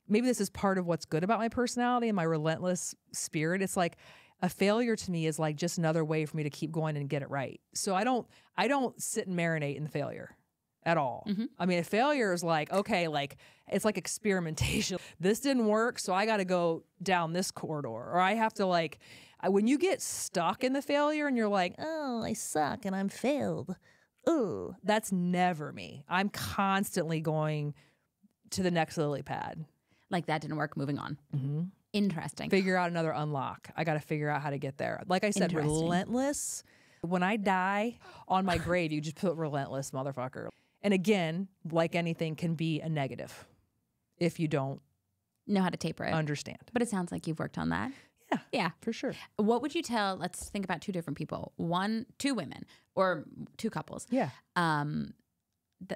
Maybe this is part of what's good about my personality and my relentless spirit. It's like a failure to me is like just another way for me to keep going and get it right. So I don't sit and marinate in the failure at all. I mean, a failure is like, okay, like it's like experimentation. This didn't work, so I got to go down this corridor, or I have to like, when you get stuck in the failure and you're like, oh, I suck and I'm failed. Oh, that's never me. I'm constantly going to the next lily pad. Like that didn't work, moving on. Interesting. Figure out another unlock. I got to figure out how to get there. Like I said, relentless. When I die, on my grave, you just put relentless, motherfucker. And again, like anything, can be a negative if you don't know how to taper it. Understand. But it sounds like you've worked on that. Yeah. Yeah. For sure. What would you tell, let's think about 2 different people, 2 women or 2 couples. Yeah.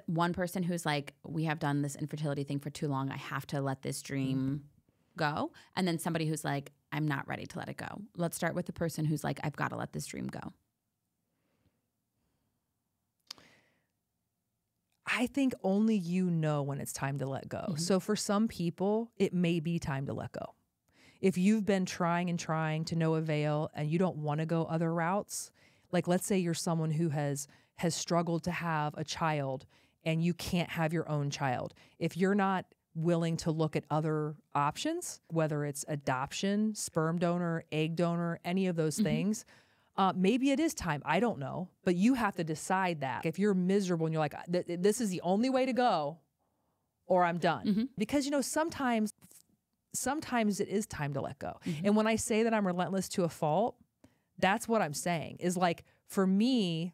One person who's like, we have done this infertility thing for too long. I have to let this dream go. And then somebody who's like, I'm not ready to let it go. Let's start with the person who's like, I've got to let this dream go. I think only you know when it's time to let go. So for some people, it may be time to let go. If you've been trying and trying to no avail and you don't want to go other routes, like let's say you're someone who has struggled to have a child and you can't have your own child. If you're not willing to look at other options, whether it's adoption, sperm donor, egg donor, any of those things, maybe it is time. I don't know. But you have to decide that. If you're miserable and you're like, this is the only way to go or I'm done. Because, you know, sometimes it is time to let go. And when I say that I'm relentless to a fault, that's what I'm saying is like, for me,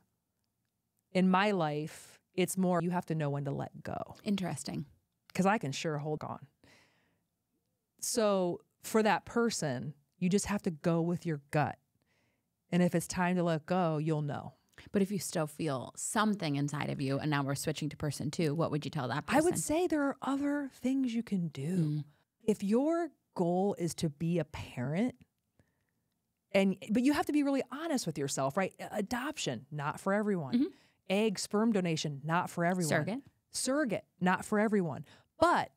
in my life, it's more you have to know when to let go. Interesting. Because I can sure hold on. So for that person, you just have to go with your gut. And if it's time to let go, you'll know. But if you still feel something inside of you, and now we're switching to person 2, what would you tell that person? I would say there are other things you can do. If your goal is to be a parent, but you have to be really honest with yourself, right? Adoption, not for everyone. Egg, sperm donation, not for everyone. Surrogate, not for everyone. But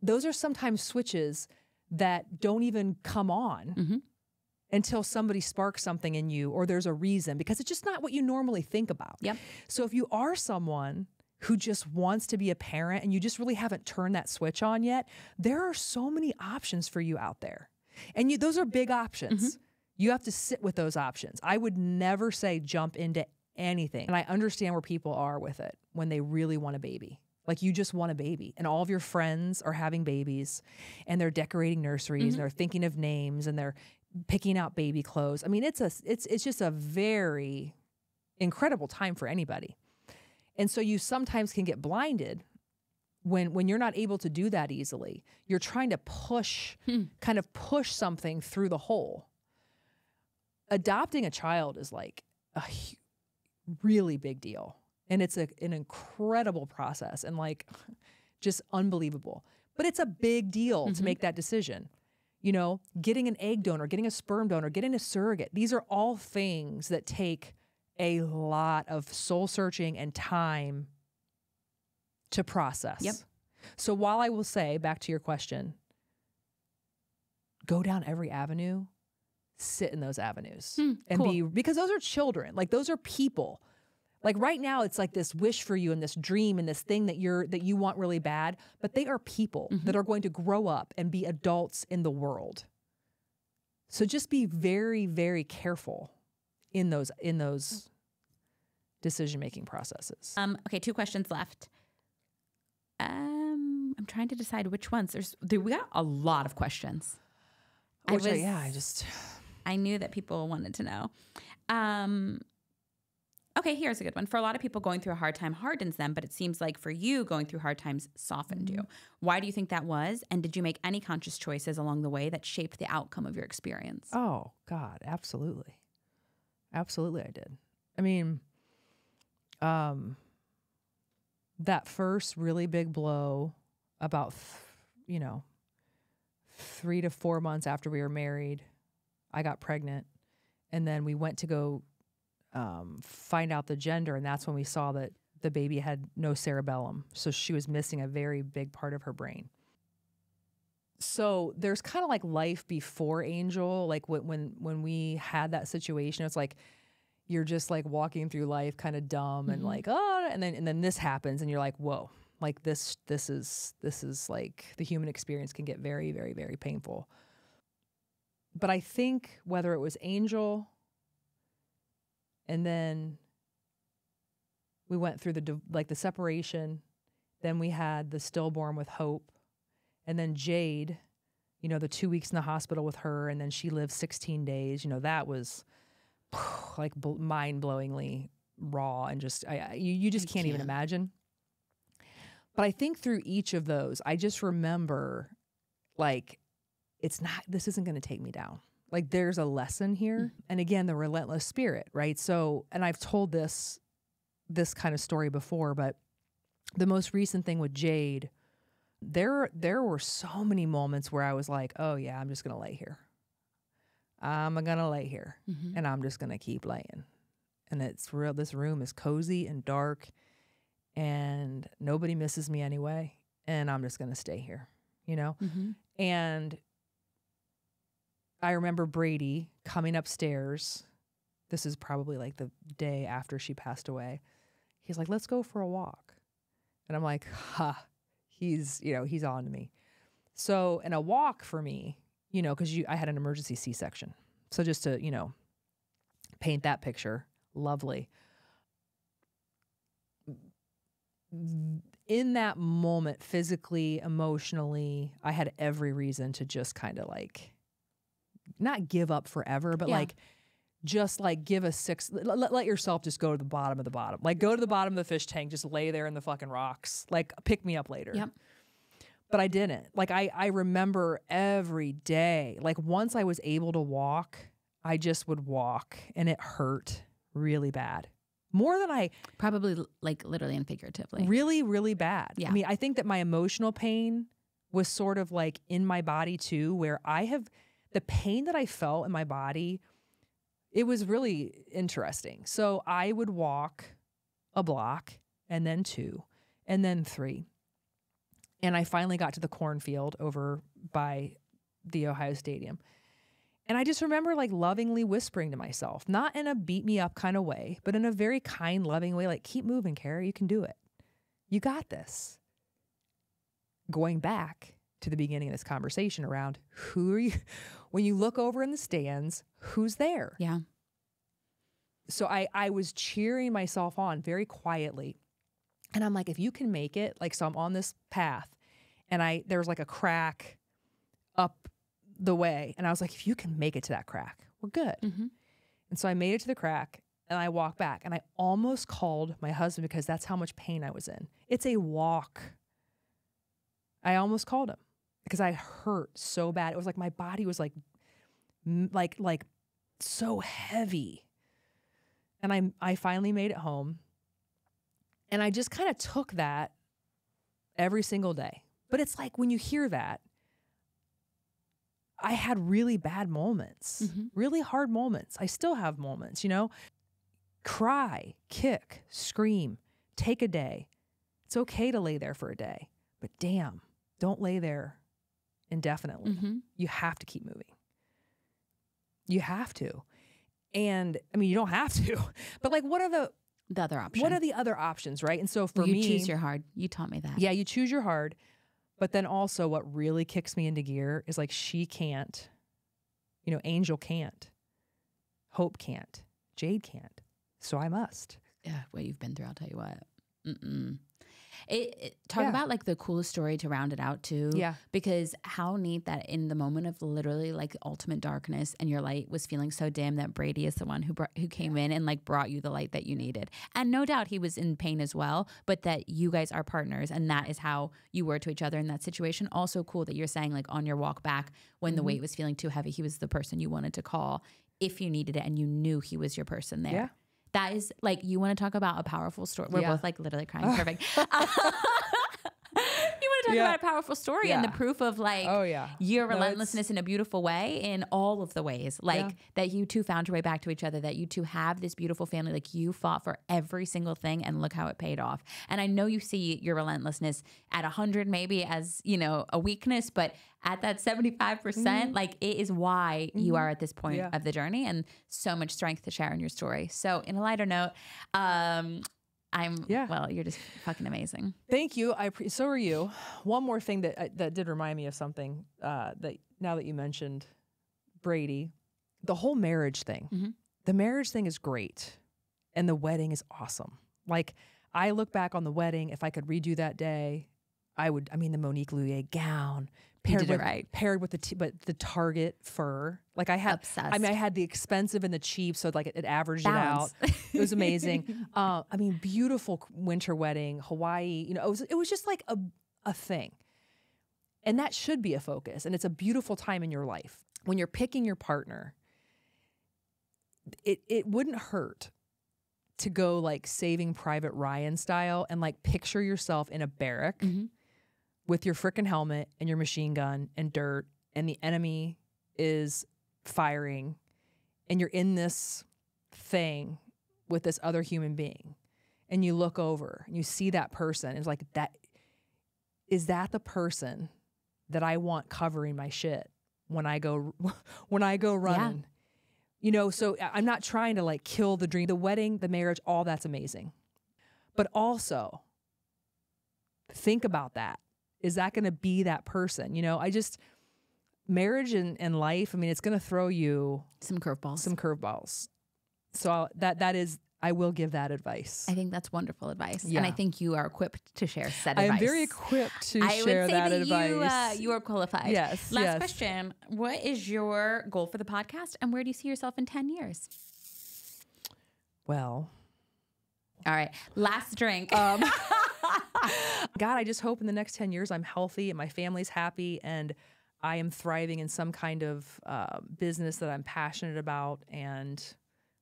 those are sometimes switches that don't even come on until somebody sparks something in you or there's a reason, because it's just not what you normally think about. Yep. So if you are someone who just wants to be a parent and you just really haven't turned that switch on yet, there are so many options for you out there. And those are big options. You have to sit with those options. I would never say jump into anything. And I understand where people are with it when they really want a baby. Like you just want a baby and all of your friends are having babies and they're decorating nurseries and they're thinking of names and they're picking out baby clothes. I mean, it's just a very incredible time for anybody. And so you sometimes can get blinded when you're not able to do that easily. You're trying to kind of push something through the hole. Adopting a child is like a really big deal. And it's an incredible process and like just unbelievable. But it's a big deal to make that decision. You know, getting an egg donor, getting a sperm donor, getting a surrogate. These are all things that take a lot of soul searching and time to process. Yep. So while I will say, back to your question, go down every avenue, sit in those avenues and because those are children. Like those are people. Like right now it's like this wish for you and this dream and this thing that you want really bad, but they are people that are going to grow up and be adults in the world. So just be very, very careful in those decision-making processes. Okay, 2 questions left. I'm trying to decide which ones. We got a lot of questions. I knew that people wanted to know. Okay, here's a good one. For a lot of people, going through a hard time hardens them, but it seems like for you, going through hard times softened you. Why do you think that was? And did you make any conscious choices along the way that shaped the outcome of your experience? Oh, God, absolutely. Absolutely, I did. I mean, that first really big blow about, 3 to 4 months after we were married, I got pregnant. And then we went to go find out the gender. And that's when we saw that the baby had no cerebellum. So she was missing a very big part of her brain. So there's kind of like life before Angel. Like when we had that situation, it's like you're just like walking through life kind of dumb and like, oh, and then this happens and you're like, whoa, like this is like the human experience can get very, very, very painful. But I think whether it was Angel and then we went through the separation, then we had the stillborn with Hope, and then Jade, the 2 weeks in the hospital with her, and then she lived 16 days. That was like mind-blowingly raw and just you just can't even imagine. But I think through each of those, I just remember like this isn't going to take me down. Like there's a lesson here. And again, the relentless spirit, right? So, and I've told this kind of story before, but the most recent thing with Jade, there were so many moments where I was like, oh yeah, I'm just going to lay here. I'm going to lay here and I'm just going to keep laying. And it's real. This room is cozy and dark and nobody misses me anyway. And I'm just going to stay here, And I remember Brady coming upstairs. This is probably like the day after she passed away. He's like, let's go for a walk. And I'm like, he's on to me. So, and a walk for me, because I had an emergency C-section. So just to, paint that picture, lovely. In that moment, physically, emotionally, I had every reason to just kind of like, not give up forever, but like just like give a let yourself just go to the bottom of the bottom. Like go to the bottom of the fish tank, just lay there in the fucking rocks. Like pick me up later. Yep. But I didn't. Like I remember every day, like once I was able to walk, I just would walk and it hurt really bad. More than I probably like literally and figuratively. Really, really bad. Yeah. I mean, I think that my emotional pain was sort of like in my body too, where the pain that I felt in my body, it was really interesting. So I would walk a block and then 2 and then 3. And I finally got to the cornfield over by the Ohio Stadium. And I just remember like lovingly whispering to myself, not in a beat me up kind of way, but in a very kind, loving way, like keep moving, Keri, you can do it. You got this. Going back to the beginning of this conversation around who are you, when you look over in the stands, who's there? Yeah. So I was cheering myself on very quietly. And I'm like, if you can make it, like, so I'm on this path and there's like a crack up the way. And I was like, if you can make it to that crack, we're good. Mm-hmm. And so I made it to the crack and I walked back and I almost called my husband because that's how much pain I was in. It's a walk. I almost called him because I hurt so bad. It was like my body was like so heavy. And I finally made it home. And I just kind of took that every single day. But it's like when you hear that, I had really bad moments, really hard moments. I still have moments, you know, cry, kick, scream, take a day. It's okay to lay there for a day, but damn, don't lay there indefinitely. You have to keep moving. You have to. And I mean, you don't have to, but like, what are the other options? What are the other options, right? And so for me, you choose your hard. You taught me that. Yeah, you choose your hard. But then also what really kicks me into gear is like, she can't, you know, Angel can't, Hope can't, Jade can't. So I must. Yeah, what you've been through, I'll tell you what. Talk about like the coolest story to round it out too. Yeah. Because how neat that in the moment of literally like ultimate darkness and your light was feeling so dim that Brady is the one who came in and like brought you the light that you needed. And no doubt he was in pain as well, but that you guys are partners and that is how you were to each other in that situation. Also cool that you're saying like on your walk back when the weight was feeling too heavy, he was the person you wanted to call if you needed it and you knew he was your person there. Yeah. That is like, you want to talk about a powerful story. We're both like literally crying. Perfect. You want to talk about a powerful story and the proof of like your relentlessness in a beautiful way in all of the ways. Like that you two found your way back to each other, that you two have this beautiful family. Like you fought for every single thing and look how it paid off. And I know you see your relentlessness at 100 maybe as, you know, a weakness, but at that 75%, like it is why you are at this point of the journey and so much strength to share in your story. So in a lighter note, well, you're just fucking amazing. Thank you. So are you. One more thing that did remind me of something that now that you mentioned Brady, the whole marriage thing. The marriage thing is great. And the wedding is awesome. Like I look back on the wedding, if I could redo that day, I would, I mean, the Monique Louier gown, paired with the Target fur. Like I had, obsessed. I mean, I had the expensive and the cheap, so like it averaged it out. It was amazing. I mean, beautiful winter wedding, Hawaii. You know, it was just like a thing, and that should be a focus. And it's a beautiful time in your life when you're picking your partner. It wouldn't hurt to go like Saving Private Ryan style and like picture yourself in a barrack. With your frickin' helmet and your machine gun and dirt, and the enemy is firing, and you're in this thing with this other human being, and you look over and you see that person. It's like, is that the person that I want covering my shit when I go running? Yeah. You know, so I'm not trying to like kill the dream, the wedding, the marriage, all that's amazing. But also think about that. Is that going to be that person? You know, marriage and life, I mean, it's going to throw you some curveballs. So I will give that advice. I think that's wonderful advice. Yeah. And I think you are equipped to share said advice. I am very equipped to share that advice. You are qualified. Yes. Last question. What is your goal for the podcast and where do you see yourself in 10 years? Well. All right. Last drink. God, I just hope in the next 10 years I'm healthy and my family's happy and I am thriving in some kind of business that I'm passionate about. And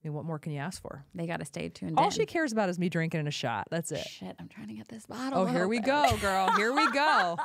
I mean, what more can you ask for? They got to stay tuned All she cares about is me drinking in a shot. That's it. Shit, I'm trying to get this bottle. Oh, here we go, girl. Here we go.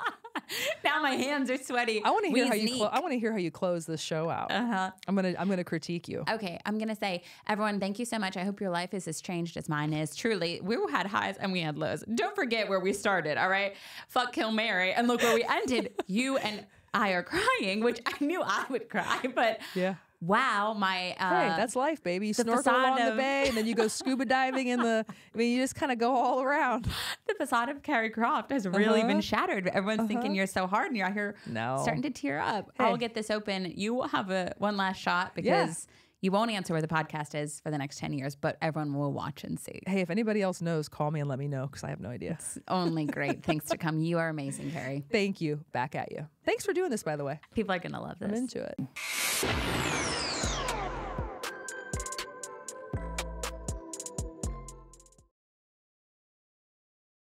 Now my hands are sweaty. I want to hear I want to hear how you close this show out. I'm gonna critique you. Okay, I'm gonna say, everyone, thank you so much. I hope your life is as changed as mine is. Truly, we had highs and we had lows. Don't forget where we started. All right, fuck, kill, marry, and look where we ended. You and I are crying, which I knew I would cry, but yeah. wow, my hey, that's life, baby. You snorkel along the bay, and then you go scuba diving in the. I mean, you just kind of go all around. The facade of Keri Croft has really been shattered. Everyone's thinking you're so hard, and you're out here starting to tear up. Hey. I'll get this open. You will have one last shot because you won't answer where the podcast is for the next 10 years, but everyone will watch and see. Hey, if anybody else knows, call me and let me know because I have no idea. It's only great things to come. You are amazing, Keri. Thank you. Back at you. Thanks for doing this, by the way. People are going to love this. I'm into it.